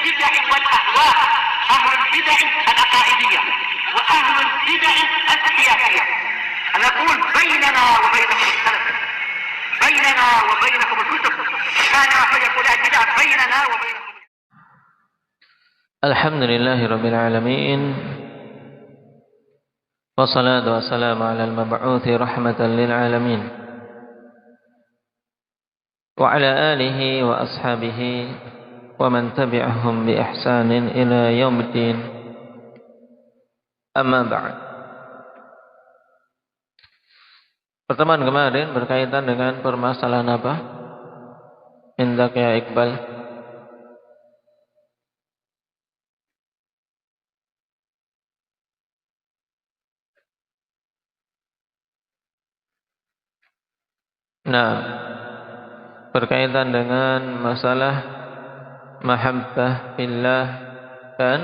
البدع والأهواء، أهل البدع العقائدية وأهل البدع السياسية. نقول بيننا وبينكم السلف، بيننا وبينكم الكتب، كان فيقول البدع بيننا وبينكم. الحمد لله رب العالمين، والصلاة والسلام على المبعوث رحمة للعالمين وعلى آله وأصحابه ومن تبعهم بإحسان إلى يوم الدين. Amma ba'd. Pertemuan kemarin berkaitan dengan permasalahan apa? Indak ya Iqbal. Nah, berkaitan dengan masalah mahabbah fillah dan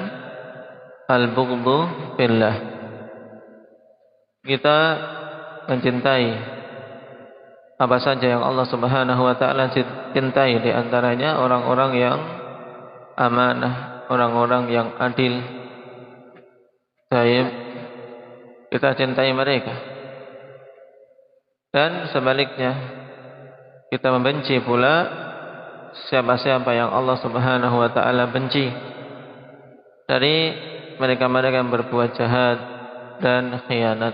al-bughdhu fillah. Kita mencintai apa saja yang Allah Subhanahu wa taala cintai, di antaranya orang-orang yang amanah, orang-orang yang adil. Kita cintai mereka. Dan sebaliknya, kita membenci pula siapa-siapa yang Allah Subhanahu wa taala benci dari mereka-mereka yang berbuat jahat dan khianat.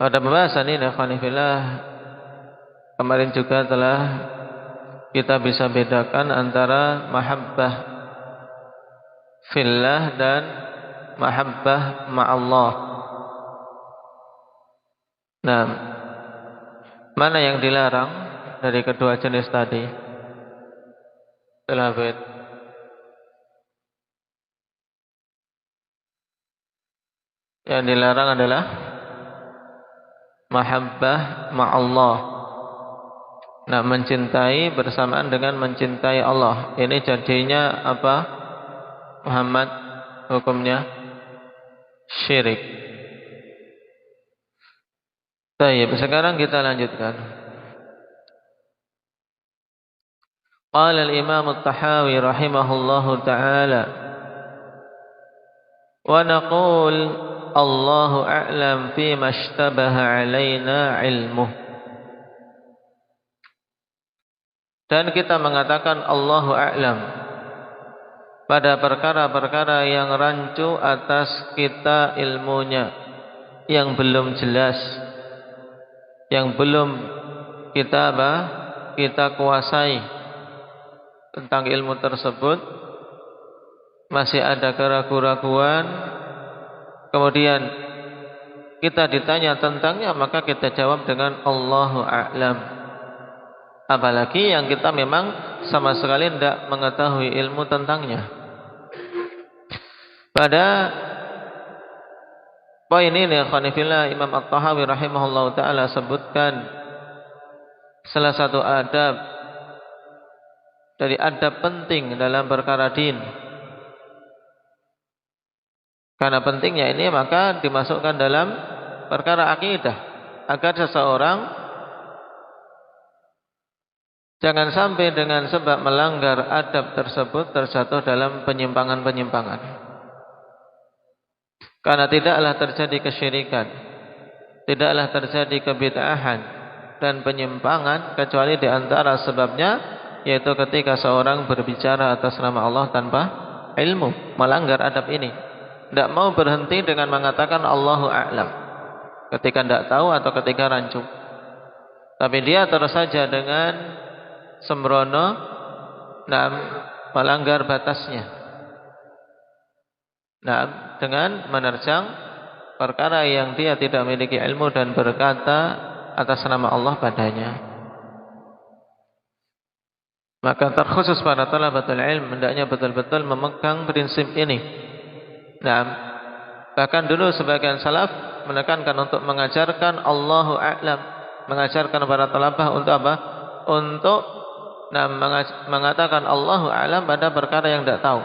Pada pembahasan ini, ikhwanifillah, kemarin juga telah kita bisa bedakan antara mahabbah fillah dan mahabbah ma'allah. Nah, mana yang dilarang dari kedua jenis tadi? Selawat. Yang dilarang adalah mahabbah ma'allah. Nah, mencintai bersamaan dengan mencintai Allah. Ini jadinya apa, Muhammad? Hukumnya syirik. Baik, sekarang kita lanjutkan. Qala al-Imam at-Tahawi rahimahullahu ta'ala, wa naqul Allahu a'lam fima ishtabaha alaina ilmuh. Dan kita mengatakan Allahu a'lam pada perkara-perkara yang rancu atas kita ilmunya, yang belum jelas, yang belum kita kuasai tentang ilmu tersebut, masih ada keraguan-keraguan, kemudian kita ditanya tentangnya, maka kita jawab dengan Allahu a'lam. Apalagi yang kita memang sama sekali tidak mengetahui ilmu tentangnya. Pada poin ini, khonifillah, Imam At-Tahawi rahimahullah ta'ala sebutkan salah satu adab dari adab penting dalam perkara din. Karena pentingnya ini, maka dimasukkan dalam perkara akidah, agar seseorang jangan sampai dengan sebab melanggar adab tersebut terjatuh dalam penyimpangan-penyimpangan. Karena tidaklah terjadi kesyirikan, tidaklah terjadi kebid'ahan dan penyimpangan kecuali di antara sebabnya, yaitu ketika seorang berbicara atas nama Allah tanpa ilmu, melanggar adab ini. Tidak mau berhenti dengan mengatakan Allahu a'lam ketika tidak tahu atau ketika rancu, tapi dia terus saja dengan sembrono dan melanggar batasnya. Nah, dengan menerjang perkara yang dia tidak memiliki ilmu dan berkata atas nama Allah padanya. Maka terkhusus para talabatul ilm hendaknya betul-betul memegang prinsip ini. Nah, bahkan dulu sebagian salaf menekankan untuk mengajarkan Allahu a'lam, mengajarkan para talabah untuk apa? Untuk mengatakan Allahu a'lam pada perkara yang tidak tahu.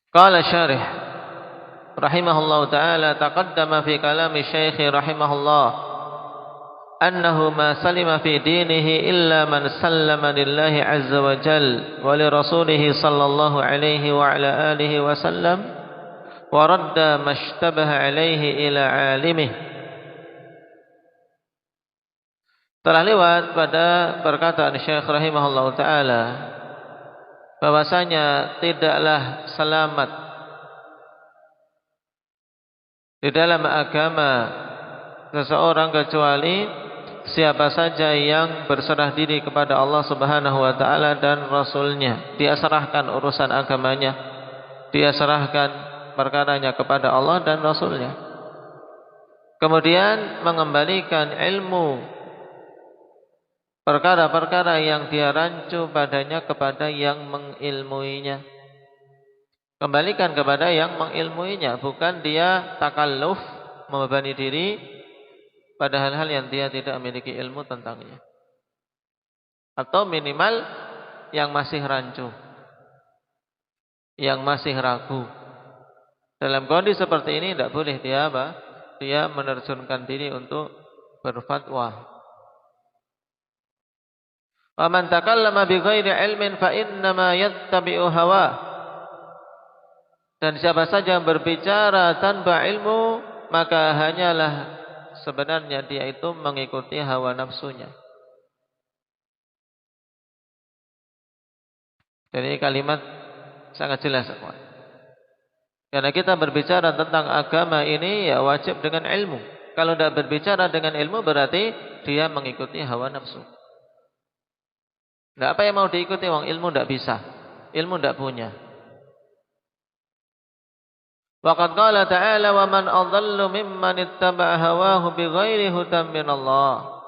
Qala syarih rahimahullahu taala taqaddama fi kalami Syekh rahimahullah annahu ma salima fi dinihi illa man sallama lillahi azza wa jal wa li rasulih sallallahu alaihi wa ala alihi wa sallam wa radda mashtabaha alaihi ila alimih. Telah lewat pada perkataan Syekh rahimahullahu taala bahwasanya tidaklah selamat di dalam agama seseorang kecuali siapa saja yang berserah diri kepada Allah Subhanahu wa taala dan Rasul-Nya, dia serahkan urusan agamanya, dia serahkan perkaranya kepada Allah dan Rasul-Nya. Kemudian mengembalikan ilmu perkara-perkara yang dia rancu padanya kepada yang mengilmuinya. Kembalikan kepada yang mengilmuinya, bukan dia takalluf membebani diri pada hal-hal yang dia tidak memiliki ilmu tentangnya, atau minimal yang masih rancu, yang masih ragu. Dalam kondisi seperti ini tidak boleh dia dia menerjunkan diri untuk berfatwa. Wa man takallama bi ghairi ilmin fa innama yattabi'u hawa. Dan siapa saja yang berbicara tanpa ilmu, maka hanyalah sebenarnya dia itu mengikuti hawa nafsunya. Jadi kalimat sangat jelas, karena kita berbicara tentang agama ini ya wajib dengan ilmu. Kalau tidak berbicara dengan ilmu berarti dia mengikuti hawa nafsu. Tidak apa yang mau diikuti, wong ilmu tidak bisa, ilmu tidak punya. Waqad qala ta'ala wa man adallu mimman ittaba'a hawahu bighairi hudan min Allah.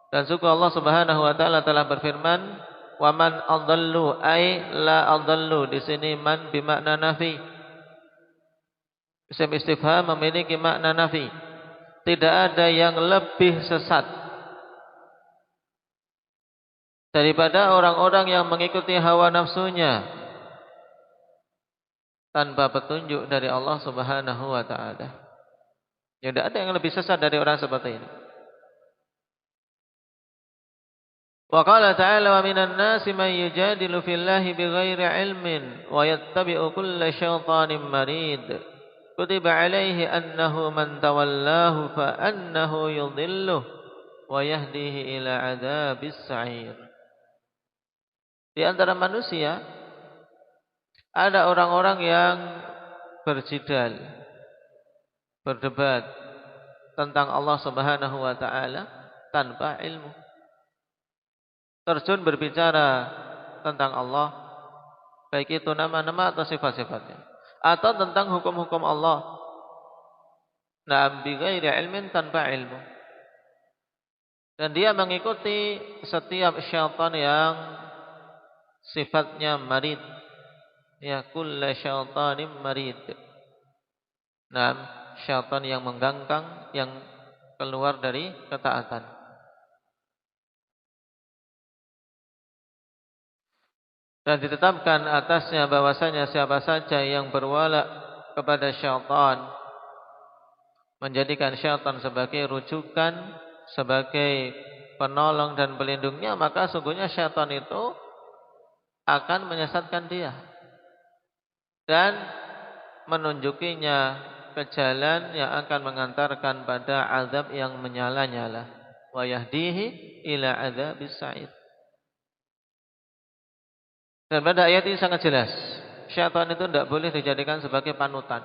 Dan sungguh Allah Subhanahu wa taala telah berfirman, wa man adallu ay la adallu, di sini man bermakna nafi. Isim istifham memiliki makna nafi. Tidak ada yang lebih sesat daripada orang-orang yang mengikuti hawa nafsunya tanpa petunjuk dari Allah Subhanahu wa taala. Ya, tidak ada yang lebih sesat dari orang seperti ini. Wa qala ta'ala wa minan nasi man yujadilu fillahi bighairi ilmin wa yattabi'u kulla syaitanin marid. Kutiba alaihi annahu man tawallahu fa annahu yudhilluh wa yahdihi ila adzabis sa'ir. Di antara manusia ada orang-orang yang berjidal, berdebat tentang Allah Subhanahu wa taala tanpa ilmu. Terjun berbicara tentang Allah, baik itu nama-nama atau sifat-sifatnya, atau tentang hukum-hukum Allah. Na'am bi ghairi ilmin, tanpa ilmu. Dan dia mengikuti setiap syaitan yang sifatnya marid. Ya kullu syaitanin marid. Nah, syaitan yang menggangkang, yang keluar dari ketaatan. Dan ditetapkan atasnya bahwasanya siapa saja yang berwala kepada syaitan, menjadikan syaitan sebagai rujukan, sebagai penolong dan pelindungnya, maka sungguhnya syaitan itu akan menyesatkan dia dan menunjukinya ke jalan yang akan mengantarkan pada azab yang menyala-nyala. Wa yahdihi ila adzabis sa'ir. Dan pada ayat ini sangat jelas, syaitan itu tidak boleh dijadikan sebagai panutan,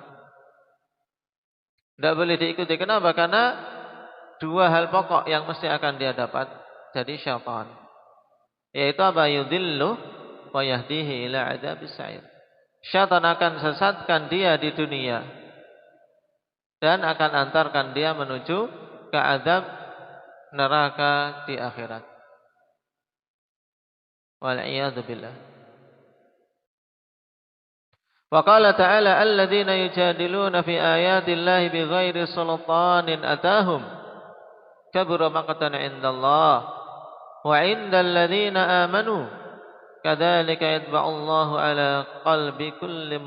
tidak boleh diikuti. Kenapa? Karena dua hal pokok yang mesti akan dia dapat dari syaitan, yaitu apa? Yudhillu wa yahdihi ila adzabis sa'ir. Syaitan akan sesatkan dia di dunia dan akan antarkan dia menuju ke azab neraka di akhirat. Wal'iyadzu billah. Wa qala ta'ala alladzina yujadiluna fi ayatillahi bighairi sultanin atahum kabura maqtan 'indallah wa 'indal ladzina amanu kadzalika yatba'ullahu 'ala qalbi kulli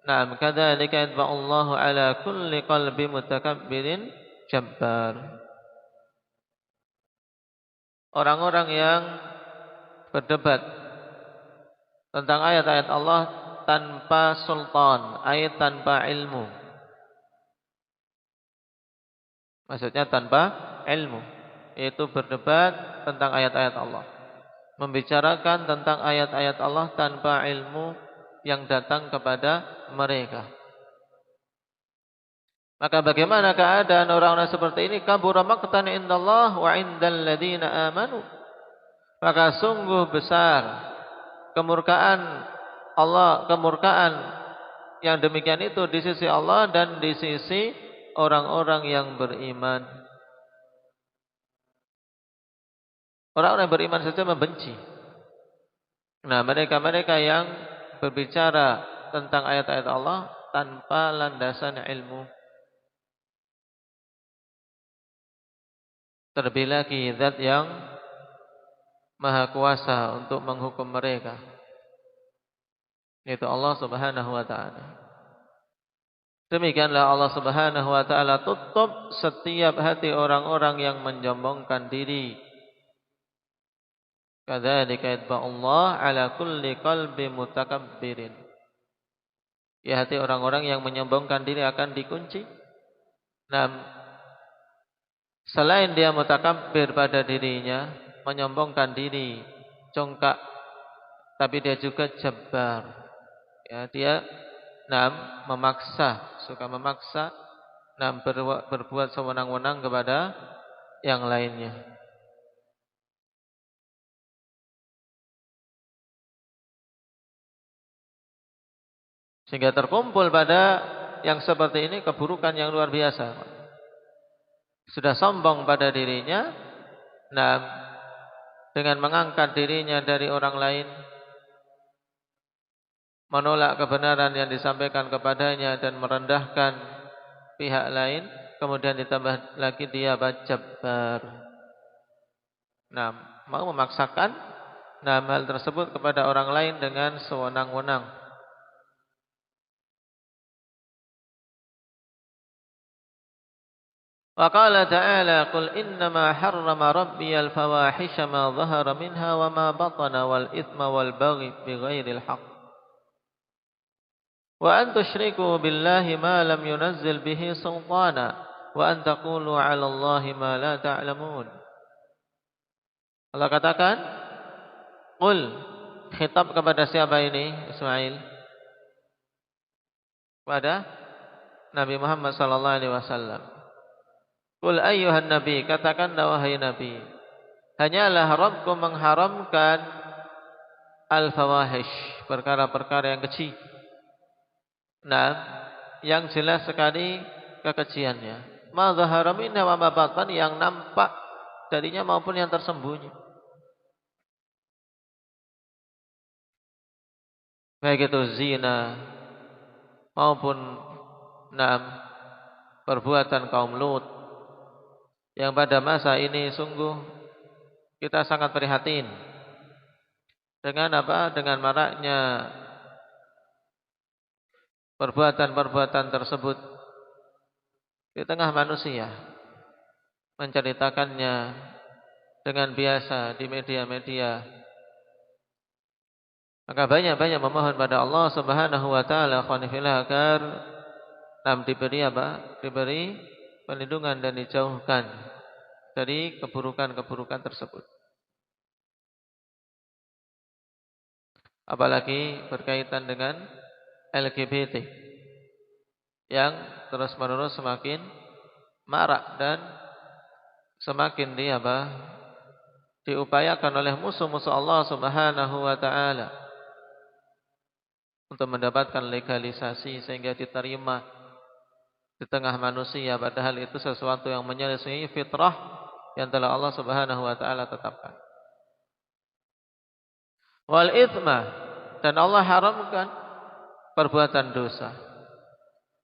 Naam, kadzalika yatba'ullahu ala kulli qalbi mutakabbirin jabbar. Orang-orang yang berdebat tentang ayat-ayat Allah tanpa sultan, ayat tanpa ilmu. Maksudnya tanpa ilmu, yaitu berdebat tentang ayat-ayat Allah, membicarakan tentang ayat-ayat Allah tanpa ilmu yang datang kepada mereka. Maka bagaimana keadaan orang-orang seperti ini? Kabura maqtan indallah wa indal ladzina amanu. Maka sungguh besar kemurkaan Allah, kemurkaan yang demikian itu di sisi Allah dan di sisi orang-orang yang beriman. Orang-orang yang beriman saja membenci. Nah, mereka-mereka yang berbicara tentang ayat-ayat Allah tanpa landasan ilmu. Terlebih lagi zat yang maha kuasa untuk menghukum mereka, yaitu Allah Subhanahu wa ta'ala. Demikianlah Allah Subhanahu wa ta'ala tutup setiap hati orang-orang yang menyombongkan diri. Kadzalika yatba'ullah ala kulli qalbi mutakabbirin. Ya, hati orang-orang yang menyombongkan diri akan dikunci. Nah, selain dia mutakabbir pada dirinya, menyombongkan diri, congkak, tapi dia juga jabbar. Ya, dia memaksa, suka memaksa, berbuat sewenang-wenang kepada yang lainnya. Sehingga terkumpul pada yang seperti ini keburukan yang luar biasa. Sudah sombong pada dirinya, dengan mengangkat dirinya dari orang lain, menolak kebenaran yang disampaikan kepadanya dan merendahkan pihak lain, kemudian ditambah lagi dia jabbar. Mau memaksakan hal tersebut kepada orang lain dengan sewenang-wenang. Wa qala ta'ala qul innama harrama rabbiyal fawahisha ma dhahara minha wa ma batana wal ithma wal baghi bighairil haqq wa an tusyriku billahi ma lam yunazzil bihi sultana wa an taqulu 'ala Allahi ma la ta'lamun. Allah katakan, qul, khitab kepada siapa ini Ismail? Kepada Nabi Muhammad sallallahu alaihi wasallam. Qul ayyuhan nabi, katakanlah wahai nabi, hanyalah Rabbku mengharamkan al-fawahish, perkara-perkara yang keji. Yang jelas sekali kekejiannya. Ma dhahara minha wa ma batan, yang nampak darinya maupun yang tersembunyi. Baik itu zina maupun perbuatan kaum Lut. Yang pada masa ini sungguh kita sangat prihatin dengan dengan maraknya perbuatan-perbuatan tersebut di tengah manusia, menceritakannya dengan biasa di media-media. Maka banyak-banyak memohon pada Allah Subhanahu wa taala agar diberi perlindungan dan dijauhkan dari keburukan-keburukan tersebut. Apalagi berkaitan dengan LGBT yang terus-menerus semakin marak dan semakin diupayakan oleh musuh-musuh Allah Subhanahu wa taala untuk mendapatkan legalisasi sehingga diterima di tengah manusia, padahal itu sesuatu yang menyelisihi fitrah yang telah Allah Subhanahu wa taala tetapkan. Wal itsma, dan Allah haramkan perbuatan dosa.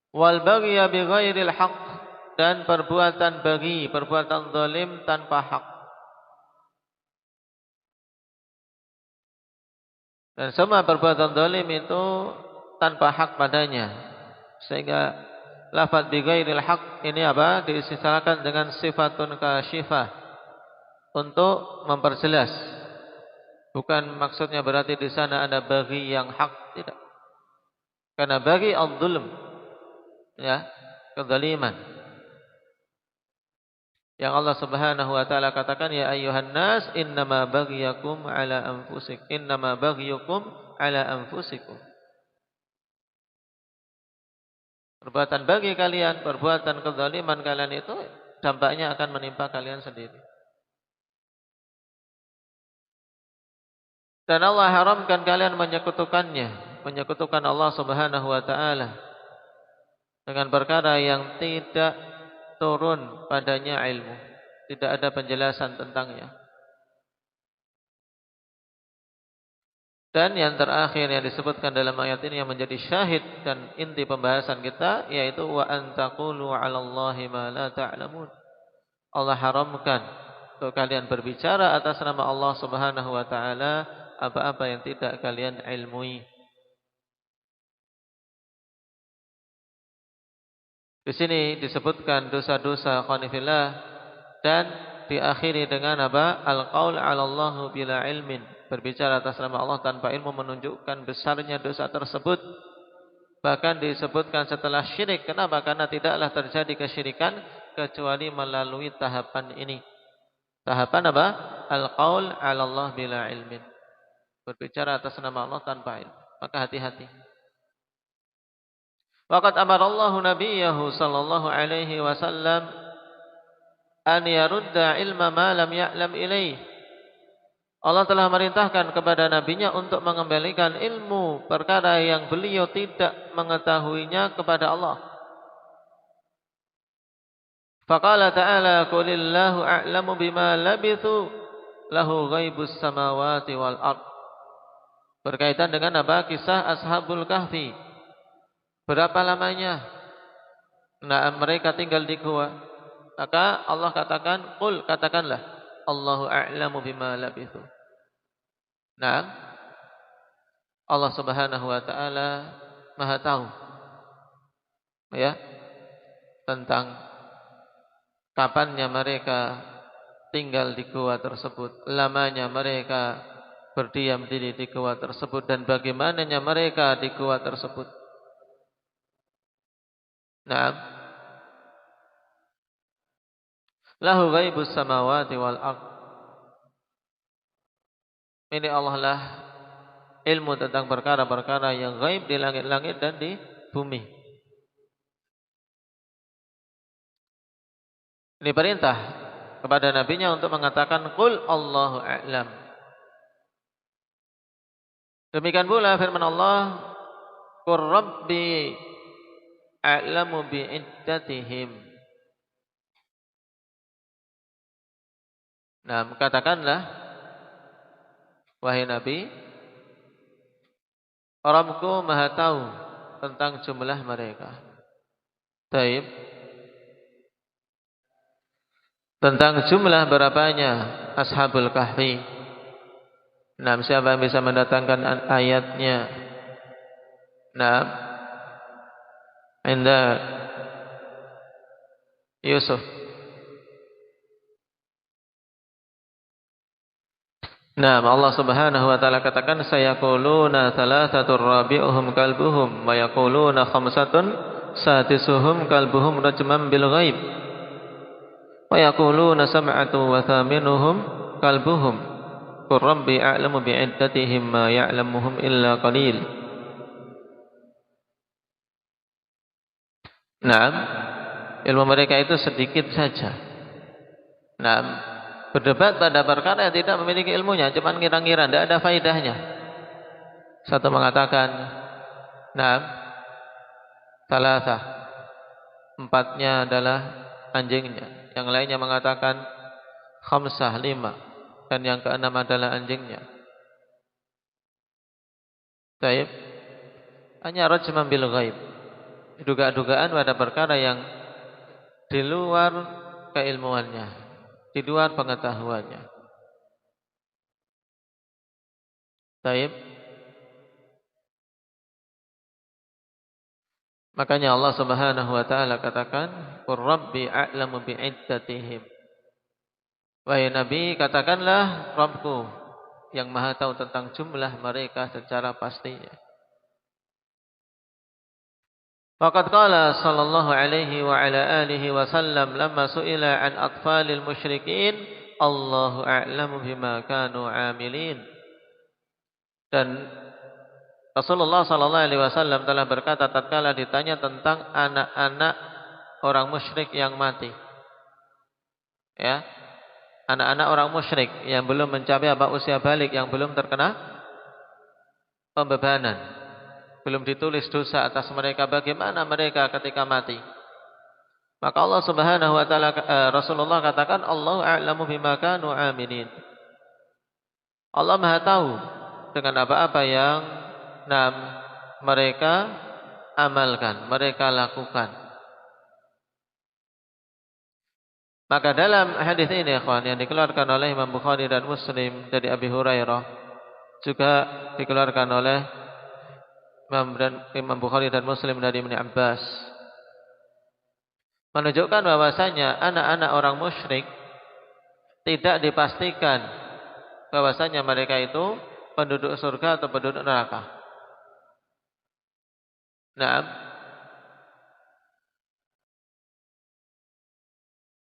Wal baghya bighairil haqq, dan perbuatan baghi, perbuatan zalim tanpa hak. Dan semua perbuatan zalim itu tanpa hak padanya. Sehingga lafaz bi ghairil haq ini apa? Diistilahkan dengan sifatun kasyifah untuk memperjelas. Bukan maksudnya berarti di sana ada bagi yang hak, tidak. Karena bagi al-zulm, ya, kezaliman. Yang Allah Subhanahu wa taala katakan, ya ayyuhan nas innama baghyakum ala anfusikum, innama baghyukum ala anfusikum. Perbuatan bagi kalian, perbuatan kezaliman kalian itu dampaknya akan menimpa kalian sendiri. Dan Allah haramkan kalian menyekutukannya, menyekutukan Allah Subhanahu wa taala dengan perkara yang tidak turun padanya ilmu, tidak ada penjelasan tentangnya. Dan yang terakhir yang disebutkan dalam ayat ini yang menjadi syahid dan inti pembahasan kita, yaitu wa antaqulu 'alallahi ma la ta'lamun. Allah haramkan untuk kalian berbicara atas nama Allah Subhanahu wa taala apa-apa yang tidak kalian ilmui. Di sini disebutkan dosa-dosa qanifillah dan diakhiri dengan apa? Al-qaul 'alallahu bila ilmin. Berbicara atas nama Allah tanpa ilmu menunjukkan besarnya dosa tersebut. Bahkan disebutkan setelah syirik. Kenapa? Karena tidaklah terjadi kesyirikan kecuali melalui tahapan ini. Tahapan apa? Al-qaul 'alallah bila ilmin. Berbicara atas nama Allah tanpa ilmu. Maka hati-hati. Waqad amarallahu nabiyahu sallallahu alaihi wasallam an yarudda ilma ma lam ya'lam ilaih. Allah telah merintahkan kepada nabinya untuk mengembalikan ilmu perkara yang beliau tidak mengetahuinya kepada Allah. Faqala ta'ala qulillahu a'lamu bima labithu lahu ghaibus samawati wal ard. Berkaitan dengan apa? Kisah Ashabul Kahfi. Berapa lamanya mereka tinggal di gua? Maka Allah katakan, qul, katakanlah, Allahu a'lamu bima labithu. Nah, Allah Subhanahu wa taala Maha tahu, ya, tentang kapannya mereka tinggal di gua tersebut, lamanya mereka berdiam diri di gua tersebut, dan bagaimananya mereka di gua tersebut. Naam. Lahu ghaibus samawati wal ard. Ini Allah lah ilmu tentang perkara-perkara yang gaib di langit-langit dan di bumi. Ini perintah kepada nabinya untuk mengatakan qul Allahu a'lam. Demikian pula firman Allah, qur rabbi a'lamu bi'iddatihim. Nah, katakanlah, wahai Nabi, Rabbku Maha tahu tentang jumlah mereka. Taib. Tentang jumlah berapanya Ashabul Kahfi. Nah, siapa yang bisa mendatangkan ayatnya? Nah, Inda Yusuf. Nah, Allah Subhanahu wa taala katakan sayaquluna thalathatur rabi'uhum kalbuhum wa yaquluna khamsatun sadisuhum kalbuhum rajman bil ghaib wa yaquluna sab'atu wa thaminuhum kalbuhum qur rabbi a'lamu bi'iddatihim ma ya'lamuhum illa qalil. Nah, ilmu mereka itu sedikit saja. Nah, berdebat pada perkara yang tidak memiliki ilmunya, cuma ngira-ngira, tidak ada faedahnya. Satu mengatakan, nah, salasah, empatnya adalah anjingnya. Yang lainnya mengatakan khamsah, 5, dan yang keenam adalah anjingnya. Taib, hanya rajman bil ghaib. Duga-dugaan pada perkara yang di luar keilmuannya, di luar pengetahuannya. Taib. Makanya Allah Subhanahu wa taala katakan, "Qur rabbi a'lamu bi'iddatihim." Wahai Nabi, katakanlah, Rabbku yang Maha tahu tentang jumlah mereka secara pastinya. Faqad qala sallallahu alaihi wa ala alihi wa sallam lamma su'ila an atfalil musyrikin, Allahu a'lamu bima kanu 'amilin. Dan Rasulullah sallallahu alaihi wasallam telah berkata tatkala ditanya tentang anak-anak orang musyrik yang mati. Ya. Anak-anak orang musyrik yang belum mencapai usia balik, yang belum terkena pembebanan, belum ditulis dosa atas mereka, bagaimana mereka ketika mati? Maka Allah Subhanahu wa taala, Rasulullah katakan, Allahu a'lamu bima kanu 'amilin. Allah Maha tahu dengan apa-apa yang mereka amalkan, mereka lakukan. Maka dalam hadis ini, ikhwan, yang dikeluarkan oleh Imam Bukhari dan Muslim dari Abi Hurairah, juga dikeluarkan oleh Imam Bukhari dan Muslim dari Ibnu Abbas, menunjukkan bahwasanya anak-anak orang musyrik tidak dipastikan bahwasanya mereka itu penduduk surga atau penduduk neraka. Nah,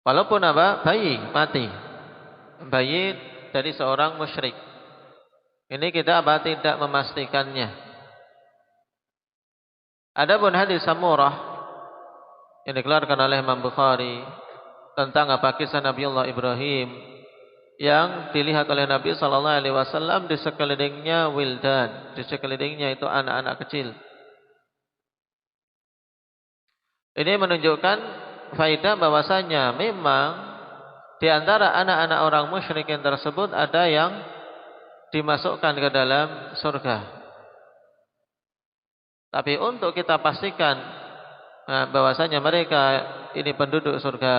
walaupun bayi mati, bayi dari seorang musyrik, ini kita tidak memastikannya. Adapun hadis Samurah yang dikeluarkan oleh Imam Bukhari tentang kisah Nabiullah Ibrahim yang dilihat oleh Nabi sallallahu alaihi wasallam di sekelilingnya wildan, di sekelilingnya itu anak-anak kecil. Ini menunjukkan faedah bahwasanya memang di antara anak-anak orang musyrik yang tersebut ada yang dimasukkan ke dalam surga. Tapi untuk kita pastikan bahwasanya mereka ini penduduk surga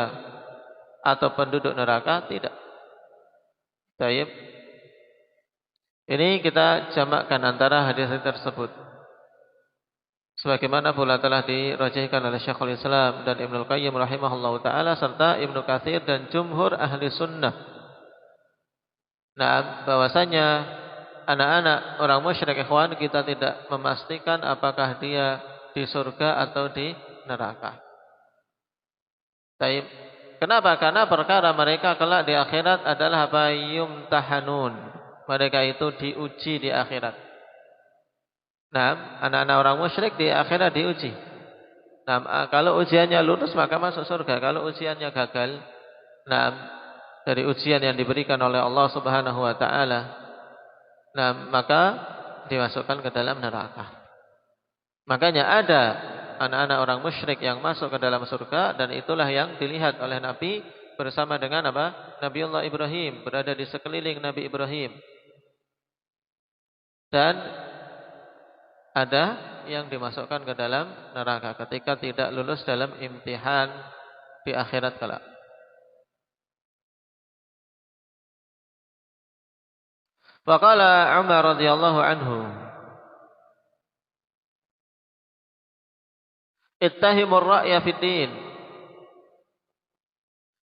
atau penduduk neraka, tidak. Baik. Ini kita jamakkan antara hadis tersebut. Sebagaimana pula telah dirajihkan oleh Syekhul Islam dan Ibnu Qayyim rahimahullahu taala serta Ibnu Katsir dan jumhur ahli sunnah. Nah, bahwasanya anak-anak orang musyrik, ikhwan, kita tidak memastikan apakah dia di surga atau di neraka. Baik. Kenapa? Karena perkara mereka kelak di akhirat adalah yumtahanun. Mereka itu diuji di akhirat. Nah, anak-anak orang musyrik di akhirat diuji. Nah, kalau ujiannya lulus maka masuk surga. Kalau ujiannya gagal, dari ujian yang diberikan oleh Allah Subhanahu wa taala, maka dimasukkan ke dalam neraka. Makanya ada anak-anak orang musyrik yang masuk ke dalam surga, dan itulah yang dilihat oleh Nabi bersama dengan Nabiullah Ibrahim, berada di sekeliling Nabi Ibrahim. Dan ada yang dimasukkan ke dalam neraka ketika tidak lulus dalam imtihan di akhirat kelak. Faqala Umar radhiyallahu anhu, ittahimur ra'ya fid din.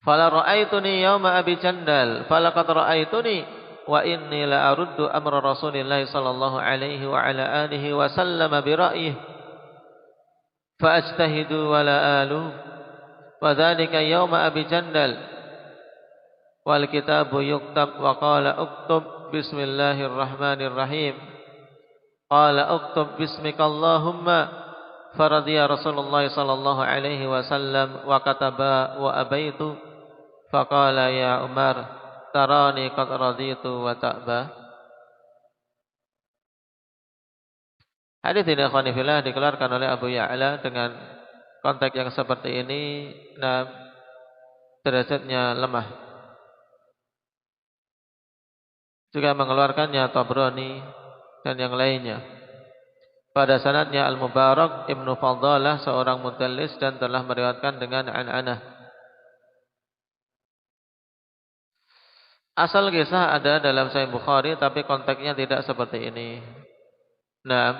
Fala ra'aituni yawma Abi Jandal, falaqad ra'aituni wa inni la aruddu amra Rasulillah sallallahu alaihi wa ala alihi wa sallam bi ra'yihi fa ajtahidu wa la alu wa dhalika yawma Abi Jandal wal kitabu yuktab wa qala uktub bismillahirrahmanirrahim qala uktub bismika Allahumma faradiya Rasulullah sallallahu alaihi wasallam wa kataba wa abaitu faqala ya Umar tarani qad raditu wa ta'ba. Hadis ini ikhwan fillah dikeluarkan oleh Abu Ya'la dengan konteks yang seperti ini, derajatnya lemah. Juga mengeluarkannya Tabrani dan yang lainnya. Pada sanadnya Al-Mubarak Ibnu Fadalah seorang mudallis dan telah meriwayatkan dengan an-anah. Asal kisah ada dalam Sahih Bukhari, tapi konteksnya tidak seperti ini. Nah,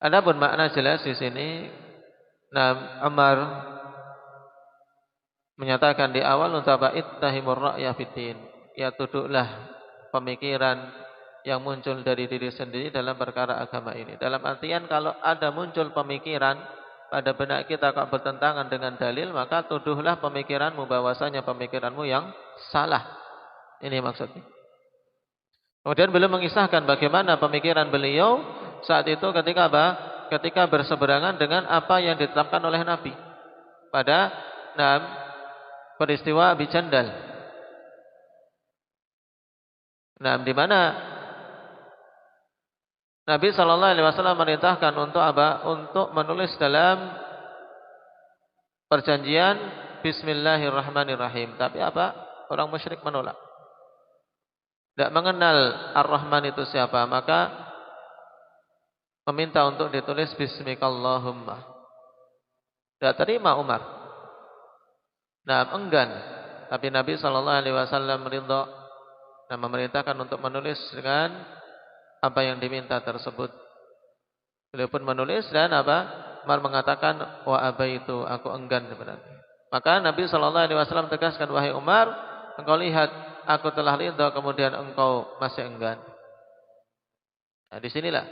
Adapun makna jelas di sini, nah, Umar menyatakan di awal untuk apa? Ittahimur ra'ya fiddin. Ya, duduklah pemikiran yang muncul dari diri sendiri dalam perkara agama ini. Dalam artian kalau ada muncul pemikiran pada benak kita kok bertentangan dengan dalil, maka tuduhlah pemikiranmu bahwasanya pemikiranmu yang salah. Ini maksudnya. Kemudian beliau mengisahkan bagaimana pemikiran beliau saat itu ketika apa? Ketika berseberangan dengan apa yang ditetapkan oleh Nabi pada peristiwa Abi Jandal. Di mana Nabi SAW merintahkan untuk apa? Untuk menulis dalam perjanjian Bismillahirrahmanirrahim. Tapi apa? Orang musyrik menolak. Tidak mengenal Ar-Rahman itu siapa, maka meminta untuk ditulis Bismikallahumma. Tidak terima Umar. Enggan. Tapi Nabi SAW meridha dan memerintahkan untuk menulis dengan apa yang diminta tersebut. Beliau pun menulis dan apa? Umar mengatakan wa abaitu, aku enggan sebenarnya. Maka Nabi SAW tegaskan, wahai Umar, engkau lihat aku telah ridha kemudian engkau masih enggan. Disinilah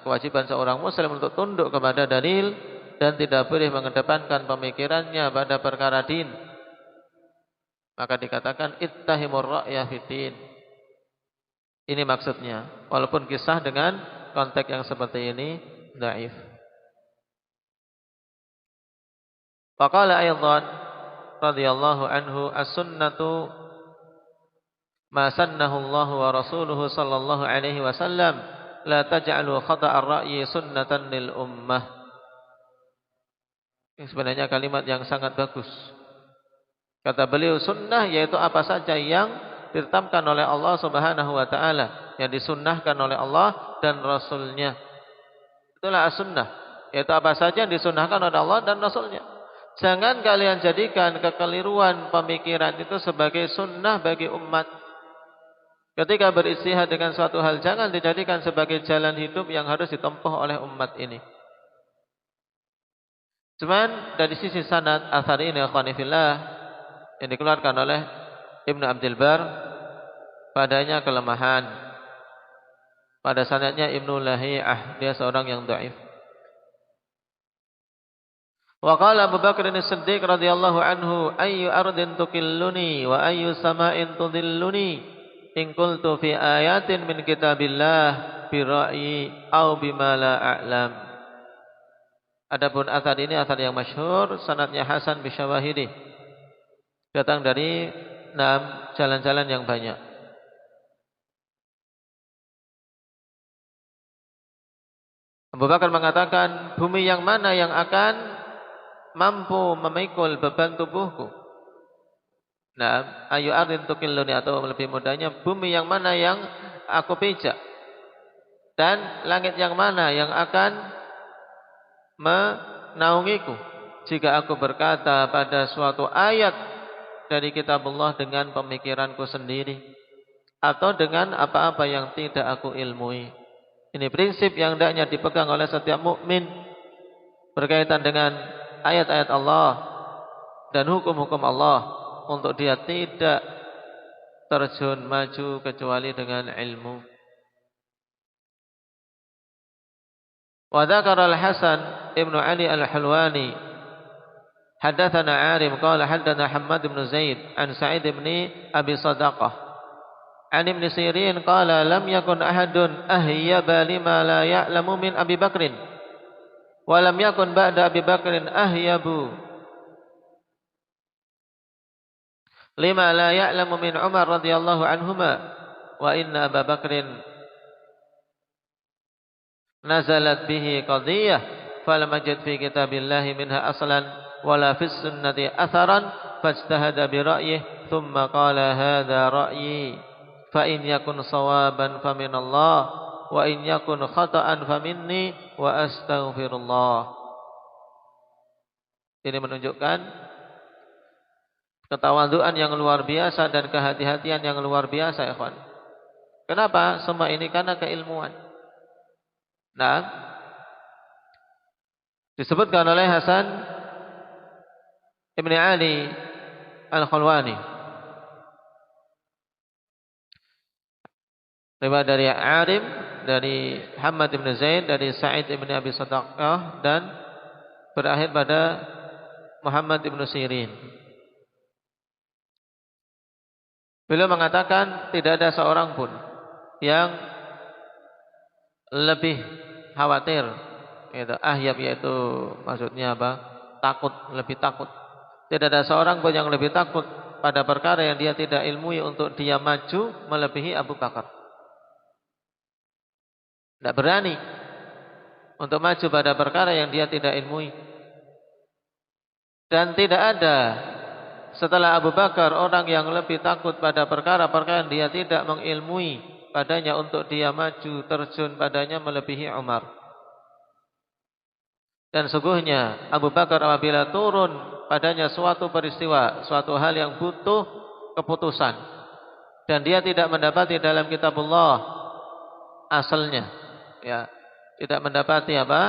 kewajiban seorang muslim untuk tunduk kepada dalil dan tidak boleh mengedepankan pemikirannya pada perkara din. Maka dikatakan ittahimur ra'ya fiddin. Ini maksudnya. Walaupun kisah dengan konteks yang seperti ini dhaif. Faqala aydan radhiyallahu anhu as-sunnatu ma sannahu Allah wa rasuluhu sallallahu alaihi wasallam la taj'alu khata' ar-ra'yi sunnatan lil ummah. Ini sebenarnya kalimat yang sangat bagus. Kata beliau, sunnah yaitu apa saja yang ditetapkan oleh Allah Subhanahu wa taala, yang disunnahkan oleh Allah dan Rasulnya. Itulah as-sunnah, yaitu apa saja yang disunnahkan oleh Allah dan Rasulnya. Jangan kalian jadikan kekeliruan pemikiran itu sebagai sunnah bagi umat. Ketika beristihad dengan suatu hal, jangan dijadikan sebagai jalan hidup yang harus ditempuh oleh umat ini. Cuman dari sisi sanad athar ini akhwanifillah yang dikeluarkan oleh Ibnu Abdul Bar, padanya kelemahan. Pada sanadnya Ibnu Lahiyah, dia seorang yang dhaif. Wa qala Abu Bakr as-Siddiq radhiyallahu anhu, ayyu ardin tukilluni wa ayyu sama'in tudhilluni in qultu fi ayatin min kitabillah bi ra'yi aw bima la a'lam. Adapun athar ini athar yang masyhur, sanadnya hasan bi syawahidi. Datang dari 6 jalan-jalan yang banyak. Abu Bakar mengatakan, bumi yang mana yang akan mampu memikul beban tubuhku? Ayu ardin tukilluni, atau lebih mudahnya, bumi yang mana yang aku pijak? Dan langit yang mana yang akan menaungiku jika aku berkata pada suatu ayat dari kitabullah dengan pemikiranku sendiri atau dengan apa-apa yang tidak aku ilmui. Ini prinsip yang hendaknya dipegang oleh setiap mukmin berkaitan dengan ayat-ayat Allah dan hukum-hukum Allah, untuk dia tidak terjun maju kecuali dengan ilmu. Wa dzakara al-Hasan ibnu Ali al-Hulwani حدثنا عارم قال حدثنا حماد بن زيد عن سعيد بن أبي صدقة عن ابن سيرين قال لم يكن أحد أهيب لما لا يعلم من أبي بكر ولم يكن بعد أبي بكر أهيب لما لا يعلم من عمر رضي الله عنهما وإن أبا بكر نزلت به قضية فلم يجد في كتاب الله منها أصلا ولا في السنة أثرا فاجتهد برأيه ثم قال هذا رأيي فإن يكن صوابا فمن الله وإن يكن خطأ فمني وأستغفر الله. Ini menunjukkan ketawaduan yang luar biasa dan kehati-hatian yang luar biasa, ikhwan. Kenapa? Semua ini karena keilmuan. Disebutkan oleh Hasan Ibn Ali Al-Khalwani, riwayat dari Arim, dari Hamad ibn Zaid, dari Sa'id ibn Abi Sadaqah, dan berakhir pada Muhammad ibn Sirin. Beliau mengatakan tidak ada seorang pun yang lebih khawatir, yaitu ahyab, yaitu maksudnya apa? Takut, lebih takut. Tidak ada seorang pun yang lebih takut pada perkara yang dia tidak ilmui untuk dia maju melebihi Abu Bakar. Tidak berani untuk maju pada perkara yang dia tidak ilmui. Dan tidak ada setelah Abu Bakar orang yang lebih takut pada perkara-perkara yang dia tidak mengilmui padanya untuk dia maju terjun padanya melebihi Umar. Dan sungguhnya Abu Bakar apabila turun padanya suatu peristiwa, suatu hal yang butuh keputusan, dan dia tidak mendapati dalam kitabullah asalnya, ya, tidak mendapati apa?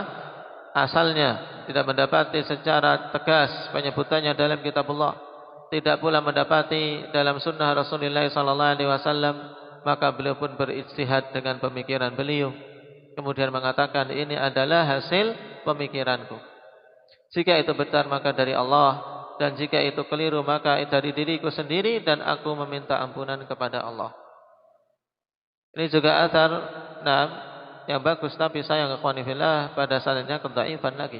Asalnya, tidak mendapati secara tegas penyebutannya dalam kitabullah, tidak pula mendapati dalam sunnah Rasulullah SAW, maka beliau pun berijtihad dengan pemikiran beliau, kemudian mengatakan ini adalah hasil pemikiranku. Jika itu benar maka dari Allah, dan jika itu keliru maka dari diriku sendiri, dan aku meminta ampunan kepada Allah. Ini juga athar yang bagus, tapi sayang ikhwani fillah pada sanadnya kedhaifan lagi.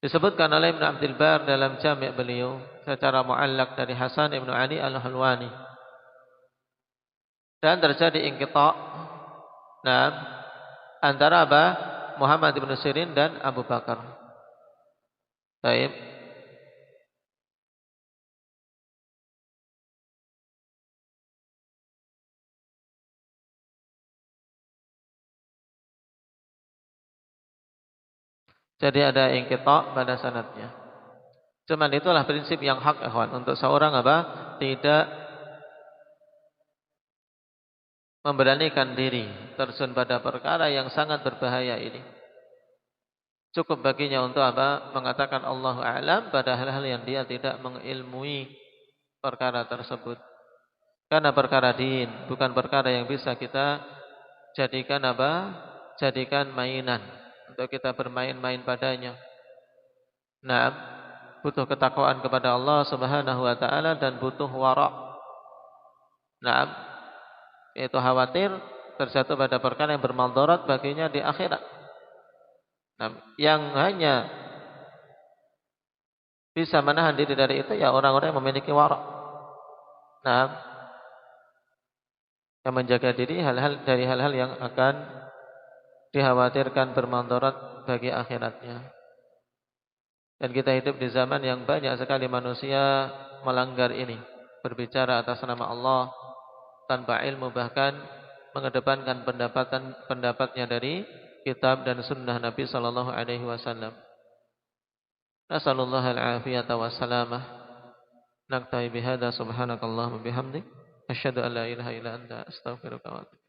Disebutkan oleh Ibn Abdul Bar dalam Jami' beliau secara mu'allaq dari Hasan Ibn Ali Al-Halwani, dan terjadi inqita' antara Muhammad ibn Sirin dan Abu Bakar. Baik. Jadi ada inqita' pada sanadnya. Cuman itulah prinsip yang hak, ikhwan, untuk seorang tidak memberanikan diri terjun pada perkara yang sangat berbahaya ini. Cukup baginya untuk mengatakan Allahu a'lam pada hal-hal yang dia tidak mengilmui perkara tersebut. Karena perkara din bukan perkara yang bisa kita jadikan jadikan mainan untuk kita bermain-main padanya. Butuh ketakwaan kepada Allah Subhanahu wa taala dan butuh wara'. Yaitu khawatir terjatuh pada perkara yang bermadarat baginya di akhirat. Yang hanya bisa menahan diri dari itu ya orang-orang yang memiliki wara'. Yang menjaga diri dari hal-hal yang akan dikhawatirkan bermadarat bagi akhiratnya. Dan kita hidup di zaman yang banyak sekali manusia melanggar ini, berbicara atas nama Allah tanpa ilmu, bahkan mengedepankan pendapatnya dari kitab dan sunnah Nabi sallallahu alaihi wasallam. Nasallallahu al-afiyata wassalamah. Naktafi bihadza subhanakallahumma bihamdik asyhadu an la ilaha illa anta astaghfiruka wa atubu